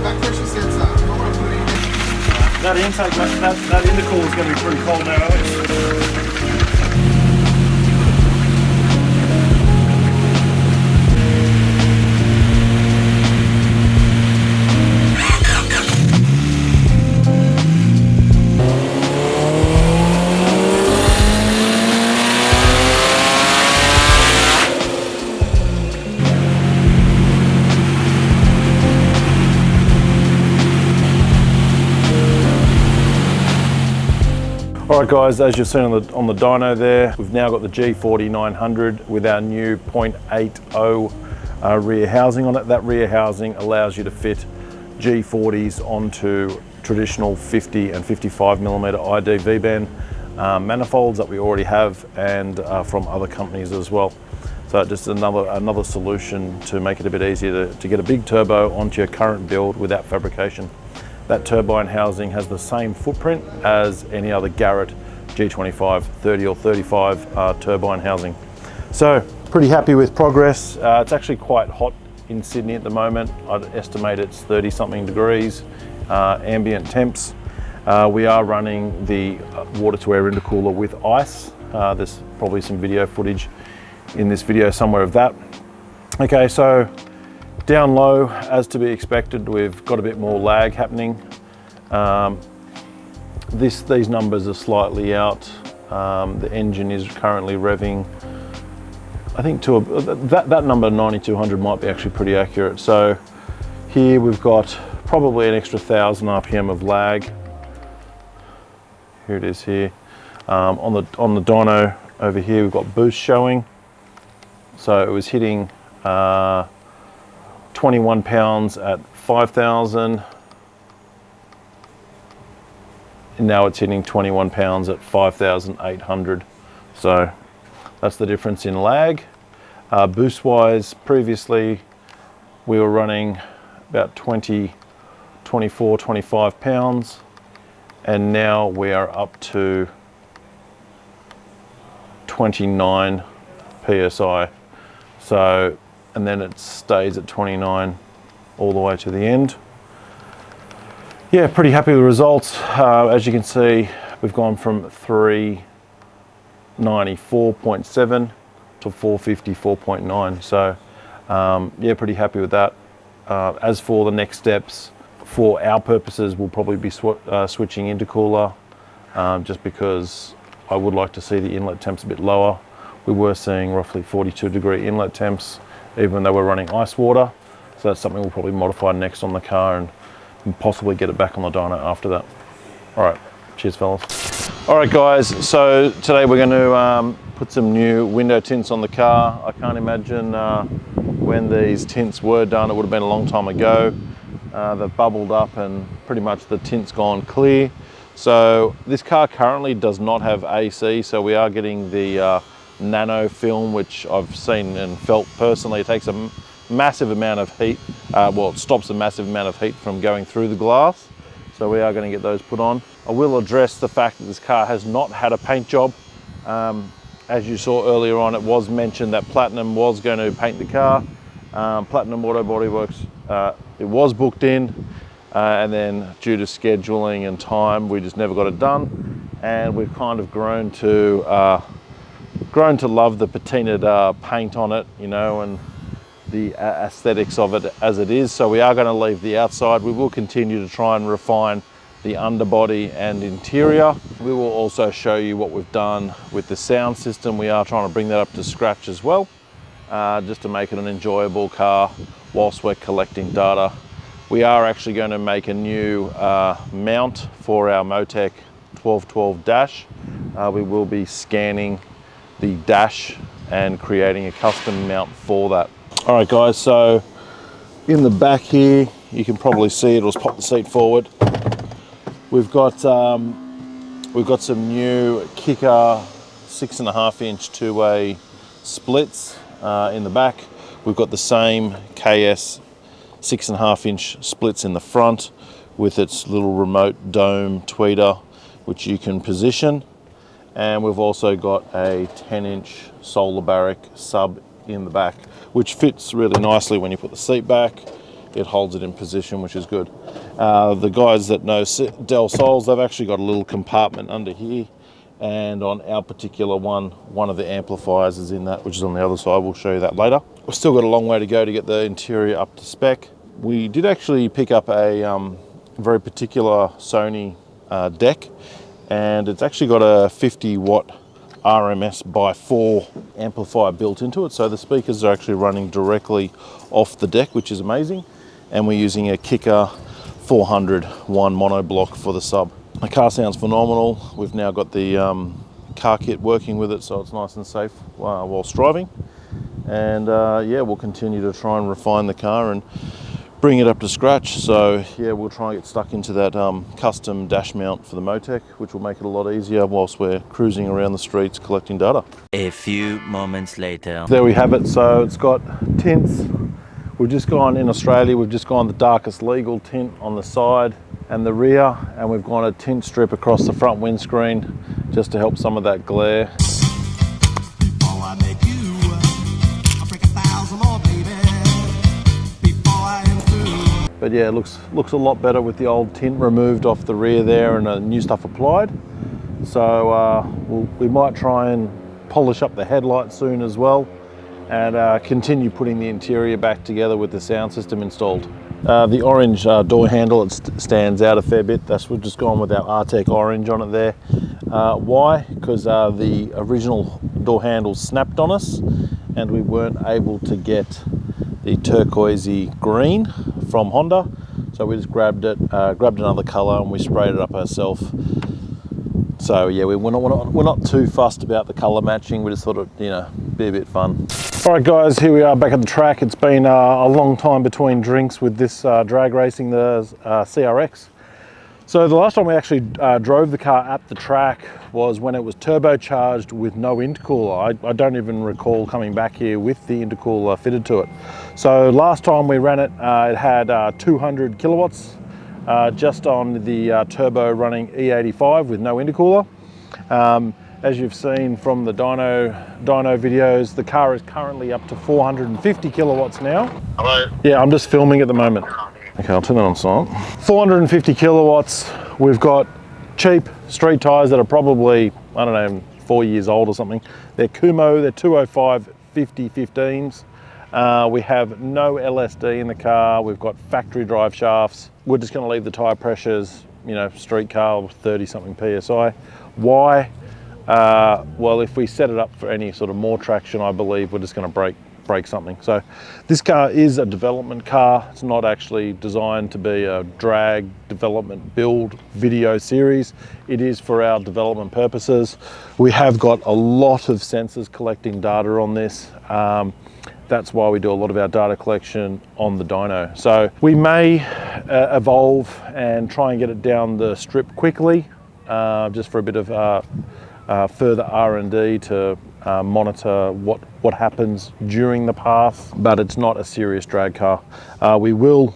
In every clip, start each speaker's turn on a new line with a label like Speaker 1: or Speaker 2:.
Speaker 1: back pressure sensor. You might want to put it in there.
Speaker 2: That intake, that intercooler is going to be pretty cold now, Alex. Alright guys, as you've seen on the dyno there, we've now got the G40 900 with our new 0.80 rear housing on it. That rear housing allows you to fit G40s onto traditional 50 and 55mm ID V-band manifolds that we already have, and from other companies as well. So just another solution to make it a bit easier to get a big turbo onto your current build without fabrication. That turbine housing has the same footprint as any other Garrett G25 30 or 35 turbine housing. So pretty happy with progress. It's actually quite hot in Sydney at the moment. I'd estimate it's 30 something degrees, ambient temps. We are running the water to air intercooler with ice. There's probably some video footage in this video somewhere of that. Okay, so down low, as to be expected, we've got a bit more lag happening. These numbers are slightly out. The engine is currently revving, I think to that number 9200 might be actually pretty accurate. So here we've got probably an extra 1000 RPM of lag. Here it is here. On the dyno over here we've got boost showing. So it was hitting 21 pounds at 5,000, and now it's hitting 21 pounds at 5,800. So that's the difference in lag. Boost wise, previously we were running about 24, 25 pounds, and now we are up to 29 PSI. So, and then it stays at 29 all the way to the end. Yeah, pretty happy with the results. As you can see, we've gone from 394.7 to 454.9. So yeah, pretty happy with that. As for the next steps, for our purposes, we'll probably be switching intercooler, just because I would like to see the inlet temps a bit lower. We were seeing roughly 42-degree inlet temps, even though we're running ice water. So that's something we'll probably modify next on the car and possibly get it back on the dyno after that. All right, cheers fellas. All right guys, so today we're going to put some new window tints on the car. I can't imagine when these tints were done, it would have been a long time ago. They've bubbled up and pretty much the tint's gone clear. So this car currently does not have AC, so we are getting the nano film, which I've seen and felt personally. It takes a massive amount of heat, well, it stops a massive amount of heat from going through the glass. So we are going to get those put on. I will address the fact that this car has not had a paint job. As you saw earlier on, it was mentioned that Platinum was going to paint the car. Platinum Auto Body Works, it was booked in, and then due to scheduling and time, we just never got it done. And we've kind of grown to love the patinaed paint on it, you know, and the aesthetics of it as it is. So we are going to leave the outside. We will continue to try and refine the underbody and interior. We will also show you what we've done with the sound system. We are trying to bring that up to scratch as well, just to make it an enjoyable car whilst we're collecting data. We are actually going to make a new mount for our Motec 1212 dash. We will be scanning the dash and creating a custom mount for that. All right guys, so in the back here, you can probably see it. Let's pop the seat forward. We've got some new Kicker 6.5-inch two-way splits in the back. We've got the same KS 6.5-inch splits in the front with its little remote dome tweeter, which you can position. And we've also got a 10-inch solar barrack sub in the back, which fits really nicely when you put the seat back. it holds it in position, which is good. The guys that know Del Sols, they've actually got a little compartment under here, and on our particular one of the amplifiers is in that, which is on the other side. We'll show you that later. We've still got a long way to go to get the interior up to spec. We did actually pick up a very particular Sony deck, and it's actually got a 50 watt RMS by 4 amplifier built into it, so the speakers are actually running directly off the deck, which is amazing. And we're using a Kicker 401 mono block for the sub. The car sounds phenomenal. We've now got the car kit working with it, so it's nice and safe whilst driving. And yeah, we'll continue to try and refine the car and bring it up to scratch. So yeah, we'll try and get stuck into that custom dash mount for the Motec, which will make it a lot easier whilst we're cruising around the streets collecting data.
Speaker 3: A few moments later.
Speaker 2: There we have it. So it's got tints. We've just gone, in Australia, we've just gone the darkest legal tint on the side and the rear, and we've gone a tint strip across the front windscreen just to help some of that glare. But yeah, it looks a lot better with the old tint removed off the rear there and new stuff applied. So we might try and polish up the headlights soon as well, and continue putting the interior back together with the sound system installed. The orange door handle, it stands out a fair bit. We've just gone with our Artec orange on it there. Why? Because the original door handle snapped on us and we weren't able to get the turquoisey green from Honda, so we just grabbed another color and we sprayed it up ourselves. So yeah, we're not too fussed about the color matching. We just thought it'd, be a bit fun. All right guys, here we are back at the track. It's been a long time between drinks with this drag racing, the CRX. So the last time we actually drove the car at the track was when it was turbocharged with no intercooler. I don't even recall coming back here with the intercooler fitted to it. So last time we ran it, it had 200 kilowatts just on the turbo running E85 with no intercooler. As you've seen from the dyno videos, the car is currently up to 450 kilowatts now.
Speaker 1: Hello?
Speaker 2: Yeah, I'm just filming at the moment. Okay, I'll turn it on silent. 450 kilowatts. We've got cheap street tires that are probably, I don't know, 4 years old or something. They're Kumo, they're 205 50-15s. We have no LSD in the car. We've got factory drive shafts. We're just gonna leave the tire pressures, street car, 30 something PSI. Why? Well, if we set it up for any sort of more traction, I believe we're just gonna break something. So this car is a development car. It's not actually designed to be a drag development build video series. It is for our development purposes. We have got a lot of sensors collecting data on this. That's why we do a lot of our data collection on the dyno. So we may evolve and try and get it down the strip quickly, just for a bit of further R&D to monitor what happens during the path, but it's not a serious drag car. We will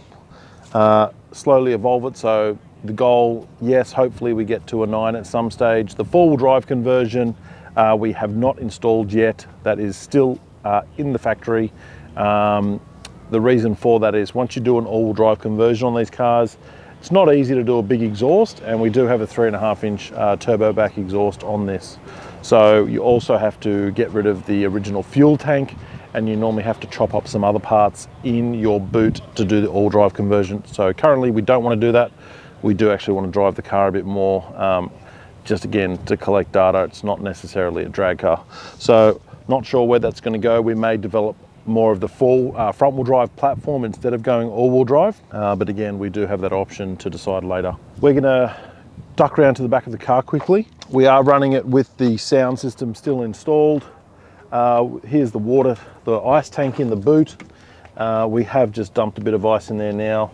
Speaker 2: slowly evolve it, so the goal, yes, hopefully we get to a 9 at some stage. The four-wheel drive conversion we have not installed yet. That is still in the factory. The reason for that is once you do an all-wheel drive conversion on these cars, it's not easy to do a big exhaust, and we do have a 3.5-inch turbo back exhaust on this. So you also have to get rid of the original fuel tank, and you normally have to chop up some other parts in your boot to do the all drive conversion. So currently we don't want to do that. We do actually want to drive the car a bit more, just again to collect data. It's not necessarily a drag car. So not sure where that's going to go. We may develop more of the full front wheel drive platform instead of going all wheel drive. But again, we do have that option to decide later. We're going to duck around to the back of the car quickly. We are running it with the sound system still installed. Here's the ice tank in the boot. We have just dumped a bit of ice in there now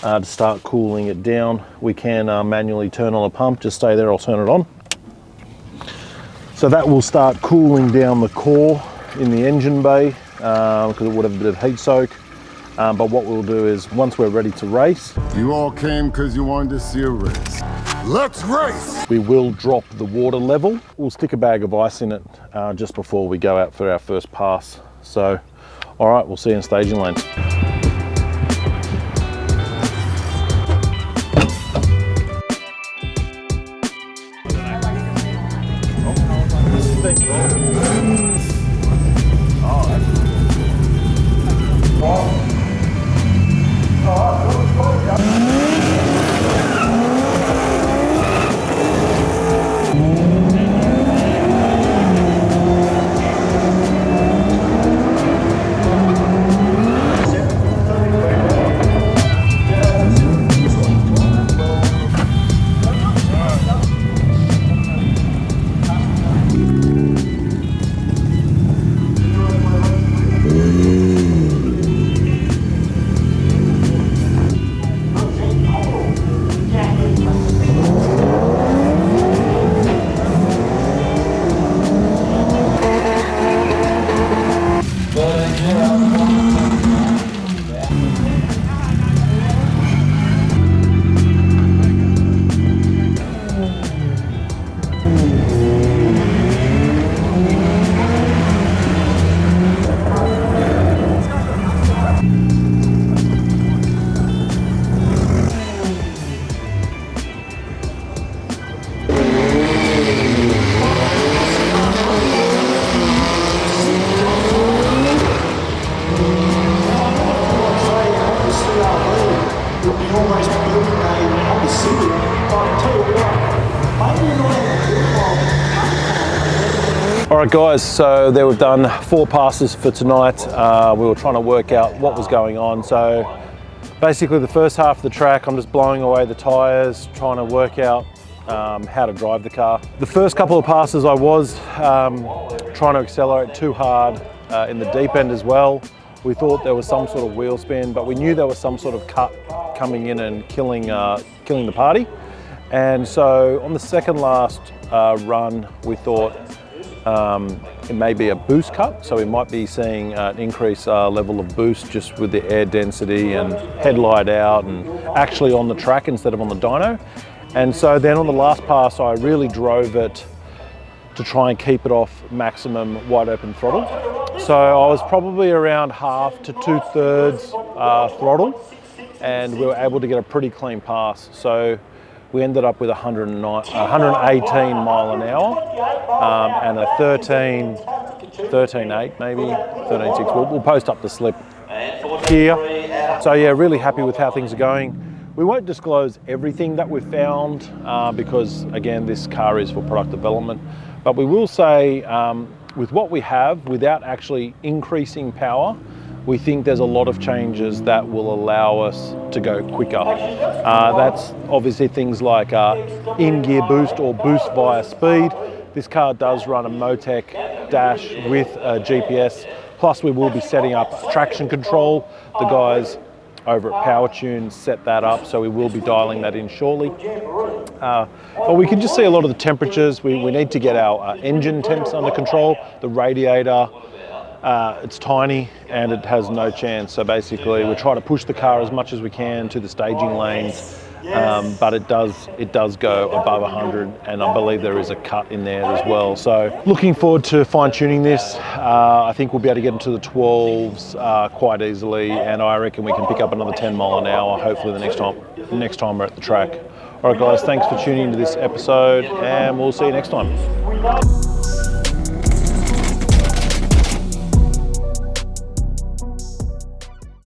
Speaker 2: to start cooling it down. We can manually turn on a pump. Just stay there, I'll turn it on. So that will start cooling down the core in the engine bay because it would have a bit of heat soak. But what we'll do is once we're ready to race,
Speaker 1: You all came because you wanted to see a race. Let's race!
Speaker 2: we will drop the water level. We'll stick a bag of ice in it just before we go out for our first pass. So, all right, we'll see you in staging lane.
Speaker 4: he's almost built on the single. But I tell you what, maybe not
Speaker 2: All right guys, so there we've done 4 passes for tonight. We were trying to work out what was going on. So basically the first half of the track, I'm just blowing away the tyres, trying to work out how to drive the car. The first couple of passes I was trying to accelerate too hard in the deep end as well. We thought there was some sort of wheel spin, but we knew there was some sort of cut coming in and killing the party. And so on the second last run, we thought it may be a boost cut, so we might be seeing an increased level of boost just with the air density and headlight out and actually on the track instead of on the dyno. And so then on the last pass, I really drove it to try and keep it off maximum wide open throttle. So I was probably around half to 2/3 throttle, and we were able to get a pretty clean pass. So we ended up with 118 mile an hour and a 13.8 maybe, 13.6. We'll post up the slip here. So yeah, really happy with how things are going. We won't disclose everything that we've found because again, this car is for product development. But we will say with what we have, without actually increasing power, we think there's a lot of changes that will allow us to go quicker. That's obviously things like in-gear boost or boost via speed. This car does run a Motec dash with a GPS, plus we will be setting up traction control. The guys over at PowerTune set that up, so we will be dialing that in shortly. But we can just see a lot of the temperatures. We need to get our engine temps under control. The radiator, it's tiny and it has no chance. So basically we're trying to push the car as much as we can to the staging lanes, but it does go above 100, and I believe there is a cut in there as well. So looking forward to fine tuning this. I think we'll be able to get into the 12s quite easily, and I reckon we can pick up another 10 mile an hour hopefully the next time we're at the track. All right guys, thanks for tuning into this episode, and we'll see you next time.